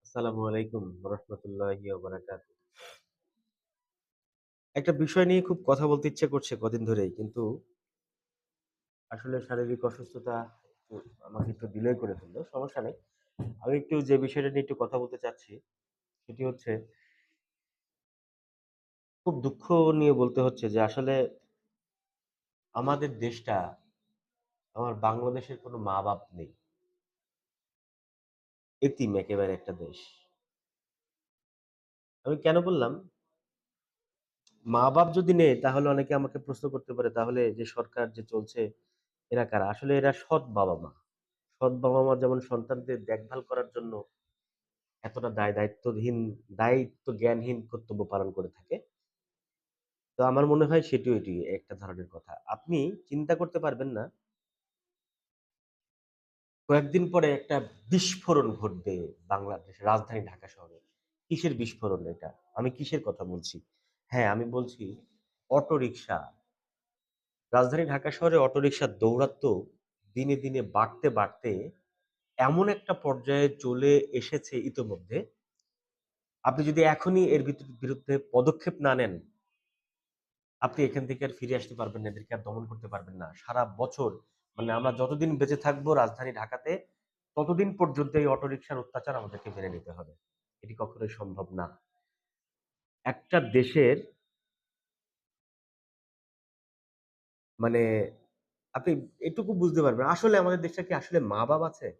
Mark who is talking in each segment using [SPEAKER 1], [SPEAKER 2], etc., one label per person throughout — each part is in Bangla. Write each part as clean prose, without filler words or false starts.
[SPEAKER 1] আসসালামু আলাইকুম রহমতুল্লাহি ওয়া বারাকাতুহু। একটা বিষয় নিয়ে খুব কথা বলতে ইচ্ছে করছে কদিন ধরেই। কিন্তু আসলে শারীরিক অসুস্থতা একটু আমাকে একটু ডিলে করে ফেললো। সমস্যা নেই। আমি একটু যে বিষয়টা নিয়ে একটু কথা বলতে চাচ্ছি, সেটি হচ্ছে খুব দুঃখ নিয়ে বলতে হচ্ছে যে আসলে আমাদের দেশটা, আমার বাংলাদেশের কোনো মা-বাপ নেই। এতিম একেবারে একটা দেশ। আমি কেন বললাম? মা-বাপ যদি নেই তাহলে অনেকে আমাকে প্রশ্ন করতে পারে তাহলে যে সরকার যে চলছে এরা কারা? আসলে এরা সৎ বাবা-মা। সৎ বাবা-মা যেমন সন্তানদের দেখভাল করার জন্য এতটা দায়িত্ব জ্ঞানহীন কর্তব্য পালন করে থাকে। তো আমার মনে হয় সেটিও এটি একটা ধরনের কথা। আপনি চিন্তা করতে পারবেন না, কয়েকদিন পরে একটা বিস্ফোরণ ঘটবে বাংলাদেশের রাজধানী ঢাকা শহরে। কিসের বিস্ফোরণ এটা? আমি কিসের কথা বলছি? হ্যাঁ, আমি বলছি অটোরিকশা। রাজধানী ঢাকা শহরে অটোরিকশার দৌরাত্ম্য দিনে, দিনে বাড়তে এমন একটা পর্যায়ে চলে এসেছে ইতোমধ্যে, আপনি যদি এখনই এর বিরুদ্ধে পদক্ষেপ না নেন, আপনি এখান থেকে আর ফিরে আসতে পারবেন না। এদেরকে আর দমন করতে পারবেন না। সারা বছর মানে আমরা যতদিন বেঁচে থাকবো রাজধানী ঢাকাতে, ততদিন পর্যন্ত এই অটোরিকশার অত্যাচার আমাদেরকে মেনে নিতে হবে। এটি কখনোই সম্ভব না। একটা দেশের মানে আপনি এটুকু বুঝতে পারবেন, আসলে আমাদের দেশটা কি আসলে মা-বাপ আছে?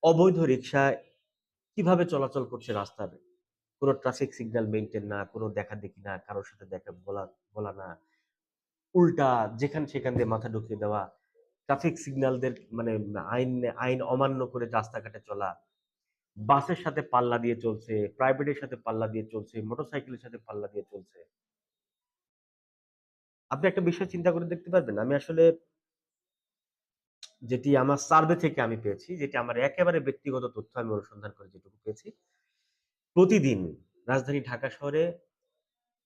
[SPEAKER 1] অবৈধ রিক্সায় কিভাবে চলাচল করছে রাস্তার? কোন ট্রাফিক সিগন্যাল মেইনটেইন না, কোন দেখাদেখি না, কারো সাথে বলা বলা না। উল্টা যেখানে সেখান দিয়ে মাথা ঢুকিয়ে দেওয়া। ট্রাফিক সিগন্যালদের মানে আইন আইন অমান্য করে রাস্তাঘাটে চলা। বাসের সাথে পাল্লা দিয়ে চলছে, প্রাইভেটের সাথে পাল্লা দিয়ে চলছে, মোটরসাইকেলের সাথে পাল্লা দিয়ে চলছে। আপনি একটা বিষয় চিন্তা করে দেখতে পারবেন? আমি আসলে যেটি আমার সার্ভে থেকে আমি পেয়েছি, যেটি আমার একেবারে ব্যক্তিগত তথ্য আমি অনুসন্ধান করে যেটুকু পেয়েছি। প্রতিদিন রাজধানী ঢাকা শহরে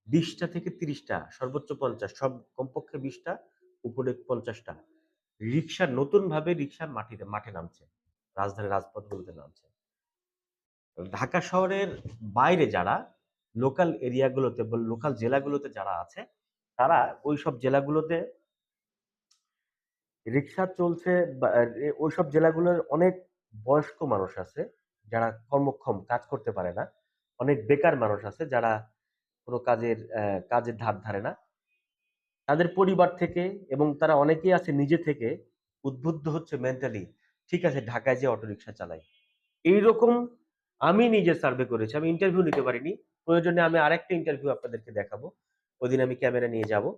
[SPEAKER 1] ২০ টা থেকে ৩০ টা সর্বোচ্চ ৫০ সব কমপক্ষে ২০ টা উপরে ৫০ টা নতুনভাবে রিক্সা মাঠে নামছে। রাজধানীর রাজপথগুলোতে নামছে। ঢাকা শহরের বাইরে যারা লোকাল এরিয়া গুলোতে বা লোকাল জেলাগুলোতে যারা আছে, তারা ওইসব জেলাগুলোতে রিক্সা চলছে বা ওইসব জেলাগুলোর অনেক বয়স্ক মানুষ আছে, যারা কর্মক্ষম, কাজ করতে পারে না। অনেক বেকার মানুষ আছে যারা কোন কাজের ধার ধারে না। তাদের পরিবার থেকে এবং তারা অনেকেই আছে নিজে থেকে উদ্বুদ্ধ হচ্ছে মেন্টালি, ঠিক আছে ঢাকায় যেয়ে অটোরিকশা চালাই। এইরকম আমি নিজে সার্ভে করেছি। আমি ইন্টারভিউ নিতে পারিনি। প্রয়োজনে আমি আরেকটা ইন্টারভিউ আপনাদেরকে দেখাবো। ওইদিন আমি ক্যামেরা নিয়ে যাবো।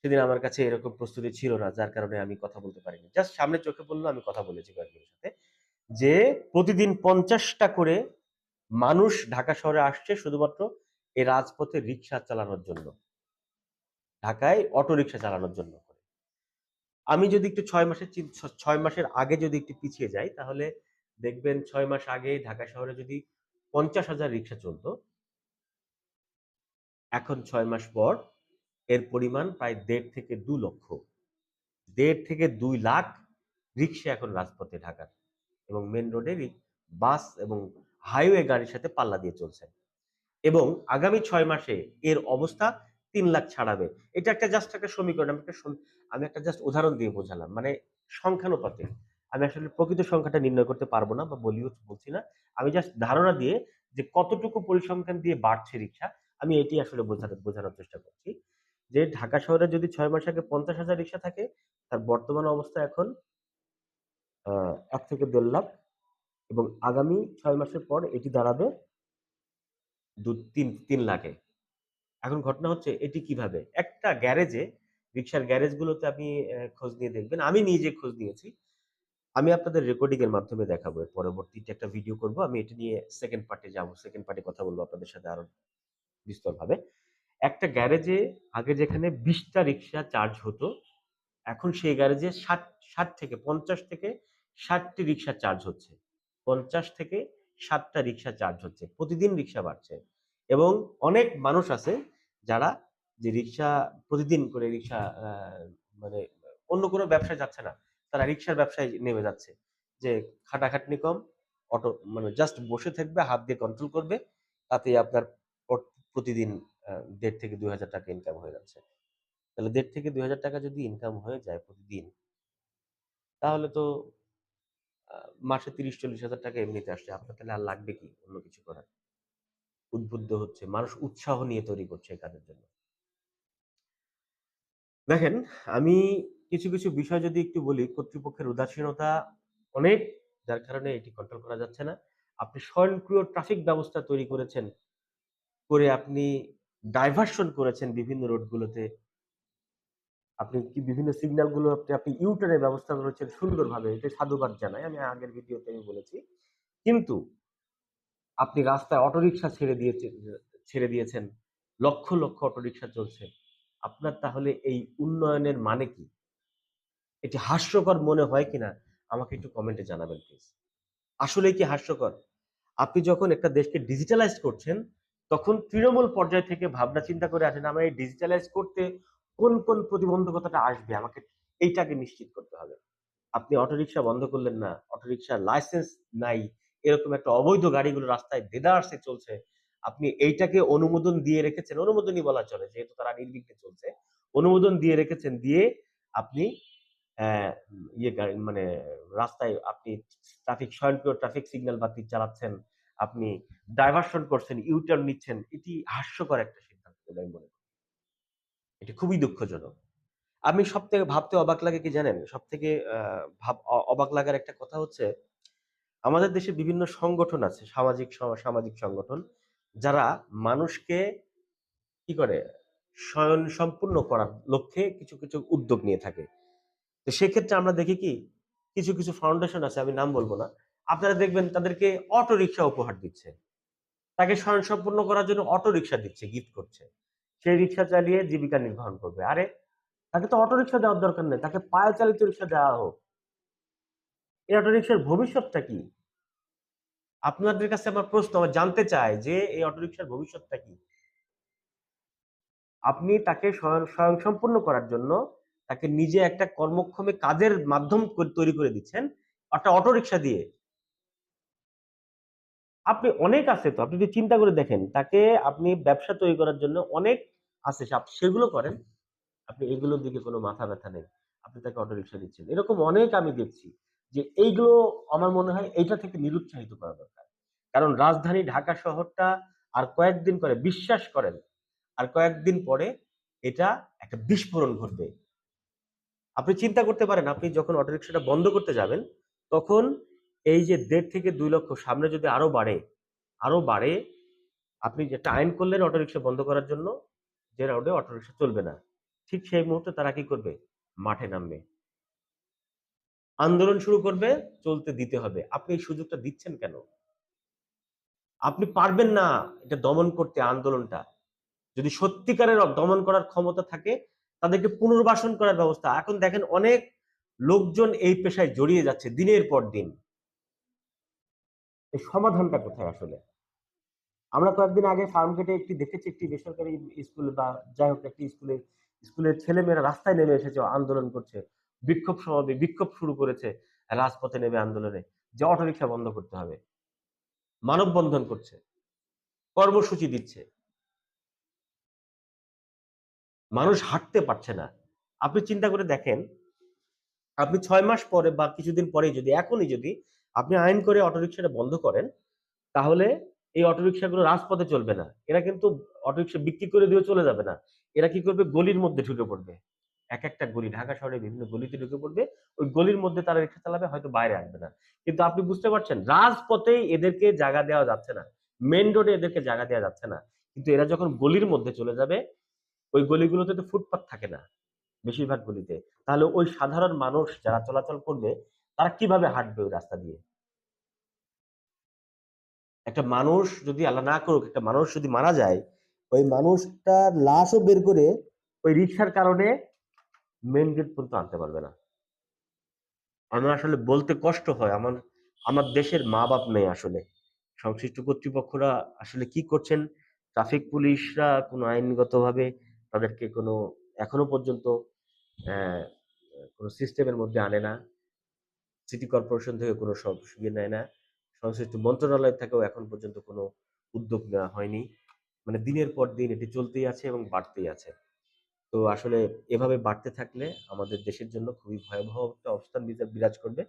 [SPEAKER 1] সেদিন আমার কাছে এরকম প্রস্তুতি ছিল না। যার কারণে আমি কথা বলতে পারিনি। জাস্ট সামনে চোখে পড়ল আমি কথা বলেছি কয়েকজনের সাথে। যে প্রতিদিন ৫০ টা করে মানুষ ঢাকা শহরে আসছে শুধুমাত্র এই রাজপথে রিক্সা চালানোর জন্য। ঢাকায় অটোরিকশা চালানোর জন্য। আমি যদি একটু ৬ মাসের আগে যদি একটু পিছিয়ে যাই, তাহলে দেখবেন ৬ মাস আগে ঢাকা শহরে যদি ৫০,০০০ রিক্সা চলত, এখন ৬ মাস পর এর পরিমাণ প্রায় ১.৫ থেকে ২ লক্ষ। ১.৫ থেকে ২ লাখ রিক্সা এখন রাজপথে ঢাকার এবং মেইন রোডে বাস এবং হাইওয়ে গাড়ির সাথে পাল্লা দিয়ে চলছে। এবং আগামী ৬ মাসে এর অবস্থা ৩ লাখ ছাড়াবে। এটা একটা জাস্ট একটা সমীকরণ। আমি একটা জাস্ট উদাহরণ দিয়ে বোঝালাম। মানে সংখ্যানুপাতে। আমি আসলে প্রকৃত সংখ্যাটা নির্ণয় করতে পারব না বা বলছি না। আমি জাস্ট ধারণা দিয়ে যে কতটুকু পরিসংখ্যান দিয়ে বাড়ছে রিক্সা, আমি এটি আসলে বোঝানোর চেষ্টা করছি। যে ঢাকা শহরে যদি ৬ মাস আগে ৫০,০০০ রিক্সা থাকে, তার বর্তমান অবস্থা এখন ১ থেকে ১.৫ লাখ এবং আগামী ৬ মাসের পর এটি দাঁড়াবে ৩ লাখে। এখন ঘটনা হচ্ছে এটি কিভাবে? একটা গ্যারেজে রিক্সার গ্যারেজগুলোতে আপনি খোঁজ নিয়ে দেখবেন। আমি নিজে খোঁজ নিয়েছি। আমি আপনাদের রেকর্ডিং এর মাধ্যমে দেখাবো। এর পরবর্তীতে একটা ভিডিও করব। আমি এটা নিয়ে 2nd পার্টে যাবো। 2nd পার্টে কথা বলব আপনাদের সাথে আরো বিস্তরভাবে। একটা গ্যারেজে আগে যেখানে ২০ টা রিক্সা চার্জ হতো, এখন সেই গ্যারেজে ৬০ থেকে ৫০ থেকে ৬০ টি রিক্সা চার্জ হচ্ছে। ৫০ থেকে ৬০ টা রিক্সা চার্জ হচ্ছে। প্রতিদিন রিক্সা বাড়ছে। এবং অনেক মানুষ আছে যারা যে রিক্সা প্রতিদিন করে রিক্সা মানে অন্য কোনো ব্যবসায় যাচ্ছে না। তারা রিক্সার ব্যবসায় নেমে যাচ্ছে। যে খাটাখাটনি কম, অটো মানে জাস্ট বসে থাকবে, হাত দিয়ে কন্ট্রোল করবে। তাতেই আপনার প্রতিদিন ১.৫ থেকে ২,০০০ টাকা ইনকাম হয়ে যাচ্ছে। তাহলে ১.৫ থেকে ২,০০০ টাকা যদি ইনকাম হয়ে যায় প্রতিদিন, তাহলে তো আ মাসে ৩০-৪০,০০০ টাকা এমনিতে আসছে। আপনার তাহলে আর লাগবে কি অন্য কিছু করার? উদ্বুদ্ধ হচ্ছে, মানুষ উৎসাহ নিয়ে তৈরি করছে এই কাজের জন্য। দেখেন, আমি কিছু বিষয় যদি একটু বলি, কর্তৃপক্ষের উদাসীনতা অনেক, যার কারণে এটি কন্ট্রোল করা যাচ্ছে না। আপনি স্বয়ংক্রিয় ট্রাফিক ব্যবস্থা তৈরি করেছেন, করে আপনি ডাইভারশন করেছেন বিভিন্ন রোডগুলোতে। আপনি কি বিভিন্ন সিগন্যাল গুলো আপনি ইউ-টার্নের ব্যবস্থা করেছেন সুন্দরভাবে। এতে সাধুবাদ জানাই। আমি আগের ভিডিওতে বলেছি। কিন্তু আপনি রাস্তায় অটোরিকশা ছেড়ে দিয়েছেন। লক্ষ অটোরিকশা চলছে। আপনার তাহলে এই উন্নয়নের মানে কি? এটি হাস্যকর মনে হয় কিনা আমাকে একটু কমেন্টে জানাবেন প্লিজ। আসলেই কি হাস্যকর? আপনি যখন একটা দেশকে ডিজিটালাইজ করছেন, তখন তৃণমূল পর্যায় থেকে ভাবনা চিন্তা করে আসেন, আমার এই ডিজিটালাইজ করতে কোন প্রতিবন্ধকতাটা আসবে? আমাকে এইটাকে নিশ্চিত করতে হবে। আপনি অটোরিকশা বন্ধ করলেন না। অটোরিকশার লাইসেন্স নাই। এরকম একটা অবৈধ গাড়িগুলো রাস্তায় দেদারসে চলছে। আপনি এইটাকে অনুমোদন দিয়ে রেখেছেন। অনুমোদনই বলা চলে যেহেতু তারা নির্বিঘ্নে চলছে। অনুমোদন দিয়ে রেখেছেন। দিয়ে আপনি অ্যা গাড়ি মানে রাস্তায় আপনি স্বয়ংক্রিয় ট্রাফিক সিগন্যাল বাতি চালাচ্ছেন। আপনি ডাইভারশন করছেন, ইউ-টার্ন নিচ্ছেন। এটি হাস্যকর একটা সিদ্ধান্ত বলে আমি মনে করি। এটি খুবই দুঃখজনক। আমি সবথেকে ভাবতে অবাক লাগে কি জানেন? সবথেকে আ ভাব অ অবাক লাগার একটা কথা হচ্ছে, আমাদের দেশে বিভিন্ন সংগঠন আছে, সামাজিক সংগঠন, যারা মানুষকে কি করে? স্বয়ংসম্পূর্ণ করার লক্ষ্যে কিছু উদ্যোগ নিয়ে থাকে। তো সেক্ষেত্রে আমরা দেখি কি, কিছু ফাউন্ডেশন আছে, আমি নাম বলব না। আপনারা দেখবেন তাদেরকে অটোরিকশা উপহার দিচ্ছে। তাকে স্বয়ংসম্পূর্ণ করার জন্য অটোরিকশা দিচ্ছে, গিফট করছে। সে রিক্সা চালিয়ে জীবিকা নির্বাহন করবে। আরে তাকে তো অটোরিকশা দেওয়ার দরকার নেই। তাকে পায়ে চালিত রিক্সা দেওয়া হোক। এই অটোরিকশার ভবিষ্যৎটা কি? আপনাদের কাছে আমার প্রশ্ন, আমার জানতে চাই যে এই অটোরিকশার ভবিষ্যৎটা কি? আপনি তাকে স্বয়ংসম্পূর্ণ করার জন্য তাকে নিজে একটা কর্মক্ষমে কাজের মাধ্যম তৈরি করে দিচ্ছেন একটা অটোরিকশা দিয়ে। আপনি অনেক আছে তো। আপনি যদি চিন্তা করে দেখেন, তাকে আপনি ব্যবসা তৈরি করার জন্য অনেক আছে। সেগুলো করেন। আপনি এগুলোর দিকে কোনো মাথা ব্যাথা নেই। আপনি তাকে অটোরিকশা দিচ্ছেন। এরকম অনেক আমি দেখছি যে এইগুলো আমার মনে হয় এইটা থেকে নিরুৎসাহিত করা দরকার। কারণ রাজধানী ঢাকা শহরটা আর কয়েকদিন পরে বিশ্বাস করেন, আর কয়েকদিন পরে এটা একটা বিস্ফোরণ ঘটবে। আপনি চিন্তা করতে পারেন, আপনি যখন অটোরিকশাটা বন্ধ করতে যাবেন, তখন এই যে ১.৫ থেকে ২ লক্ষ সামনে যদি আরো বাড়ে, আপনি যে একটা আইন করলেন অটোরিকশা বন্ধ করার জন্য, যে রোডে অটোরিকশা চলবে না। ঠিক সেই মুহূর্তে তারা কি করবে? মাঠে নামবে। আন্দোলন শুরু করবে, চলতে দিতে হবে। আপনি এই সুযোগটা দিচ্ছেন কেন? আপনি পারবেন না এটা দমন করতে আন্দোলনটা। যদি সত্যিকারের দমন করার ক্ষমতা থাকে, তাদেরকে পুনর্বাসন করার ব্যবস্থা। এখন দেখেন অনেক লোকজন এই পেশায় জড়িয়ে যাচ্ছে দিনের পর দিন। এর সমাধানটা কোথায় আসলে? আমরা কয়েকদিন আগে ফার্মগেটে দেখেছি একটি বেসরকারি স্কুল বা যাই হোক একটি স্কুলের ছেলেমেয়েরা রাস্তায় নেমে এসেছে, আন্দোলন করছে। বিক্ষোভ শুরু করেছে রাজপথে নেমে আন্দোলনে যে অটোরিকশা বন্ধ করতে হবে। মানববন্ধন করছে, কর্মসূচি দিচ্ছে। মানুষ হাঁটতে পারছে না। আপনি চিন্তা করে দেখেন, আপনি ৬ মাস পরে বা কিছুদিন পরেই এখনই আপনি আইন করে অটোরিকশাটা বন্ধ করেন, তাহলে এই অটোরিকশাগুলো রাজপথে চলবে না। এরা কিন্তু অটোরিকশা বিক্রি করে দিয়েও চলে যাবে না। এরা কি করবে? গলির মধ্যে ঢুকে পড়বে। একেকটা গলি, ঢাকা শহরের বিভিন্ন গলিতে ঢুকে পড়বে। ওই গলির মধ্যে তারা রিক্সা চালাবে, হয়তো বাইরে আসবে না। কিন্তু আপনি বুঝতে পারছেন, রাজপথেই এদেরকে জায়গা দেওয়া যাচ্ছে না। মেইন রোডে এদেরকে জায়গা দেওয়া যাচ্ছে না। কিন্তু এরা যখন গলির মধ্যে চলে যাবে, ওই গলিগুলোতে তো ফুটপাত থাকে না বেশিরভাগ গলিতে। তাহলে ওই সাধারণ মানুষ যারা চলাচল করবে, তারা কিভাবে হাঁটবে ওই রাস্তা দিয়ে? একটা মানুষ যদি আল্লাহ না করুক, একটা মানুষ যদি মারা যায়, ওই মানুষটার লাশও বের করে ওই রিক্সার কারণে মেইন গেট পর্যন্ত আনতে পারবে না। আমার আসলে বলতে কষ্ট হয়। আমার আমার দেশের মা-বাপ নেই আসলে। সংশ্লিষ্ট কর্তৃপক্ষরা আসলে কি করছেন? ট্রাফিক পুলিশরা কোনো আইনগতভাবে তাদেরকে কোনো এখনো পর্যন্ত অ্যা কোনো সিস্টেমের মধ্যে আনে না। সিটি কর্পোরেশন থেকে কোনো ইয়ে নেয় না, সংশ্লিষ্ট মন্ত্রণালয় থেকেও এখন পর্যন্ত কোনো উদ্যোগ নেওয়া হয়নি। মানে দিনের পর দিন এটি চলতেই আছে এবং বাড়তেই আছে। তো আসলে এভাবে বাড়তে থাকলে আমাদের দেশের জন্য খুবই ভয়াবহ একটা অবস্থান বিরাজ করবে।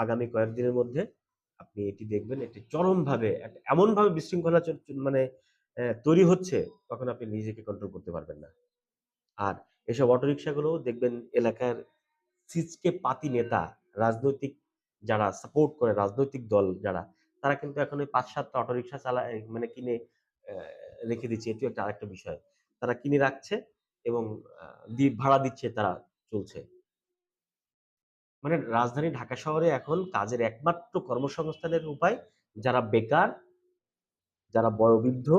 [SPEAKER 1] আগামী কয়েকদিনের মধ্যে আপনি এটি দেখবেন এটি চরমভাবে এমনভাবে বিশৃঙ্খলা মানে তৈরি হচ্ছে, তখন আপনি নিজেকে কন্ট্রোল করতে পারবেন না। আর এসব অটোরিকশাগুলো দেখবেন এলাকার ছিচকে পাতি নেতা, রাজনৈতিক যারা সাপোর্ট করে, রাজনৈতিক দল যারা, তারা কিন্তু এখন ওই ৫-৭ টা অটোরিকশা চালায় মানে কিনে অ্যা রেখে দিচ্ছে। এটিও একটা আরেকটা বিষয়। তারা কিনে রাখছে এবং আ ভাড়া দিচ্ছে, তারা চলছে। মানে রাজধানী ঢাকা শহরে এখন কাজের একমাত্র কর্মসংস্থানের উপায় যারা বেকার, যারা বয়োবৃদ্ধ,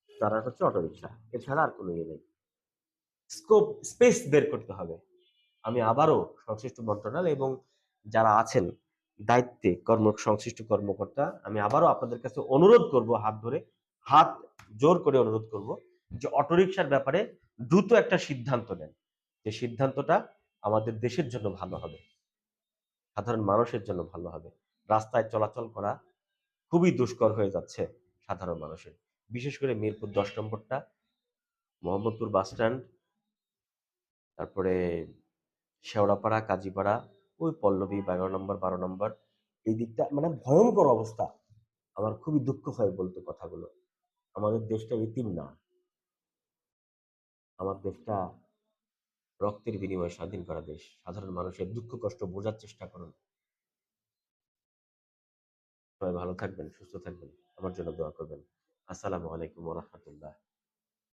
[SPEAKER 1] তারা হচ্ছে অটোরিকশা। এছাড়া আর কোনো ইয়ে নেই। স্পেস বের করতে হবে। আমি আবারও সংশ্লিষ্ট মন্ত্রণালয় এবং যারা আছেন দায়িত্বে সংশ্লিষ্ট কর্মকর্তা, আমি আবারও আপনাদের কাছে অনুরোধ করব, হাত ধরে, হাত জোর করে অনুরোধ করব যে অটোরিকশার ব্যাপারে দ্রুত একটা সিদ্ধান্ত নেন। যে সিদ্ধান্তটা আমাদের দেশের জন্য ভালো হবে। সাধারণ মানুষের জন্য ভালো হবে। রাস্তায় চলাচল করা খুবই দুষ্কর হয়ে যাচ্ছে সাধারণ মানুষের। বিশেষ করে মিরপুর ১০ নম্বরটা, মোহাম্মদপুর বাসস্ট্যান্ড, তারপরে শেওড়াপাড়া, কাজীপাড়া, ওই পল্লবী ১১ নম্বর, ১২ নম্বর, এই দিকটা মানে ভয়ংকর অবস্থা। আমার খুবই দুঃখ হয় বলতে কথাগুলো। আমাদের দেশটা এতিম না। আমার দেশটা রক্তের বিনিময়ে স্বাধীন করা দেশ। সাধারণ মানুষের দুঃখ কষ্ট বোঝার চেষ্টা করুন। সবাই ভালো থাকবেন, সুস্থ থাকবেন। আমার জন্য দোয়া করবেন। আসসালামু আলাইকুম ওয়া রাহমাতুল্লাহ।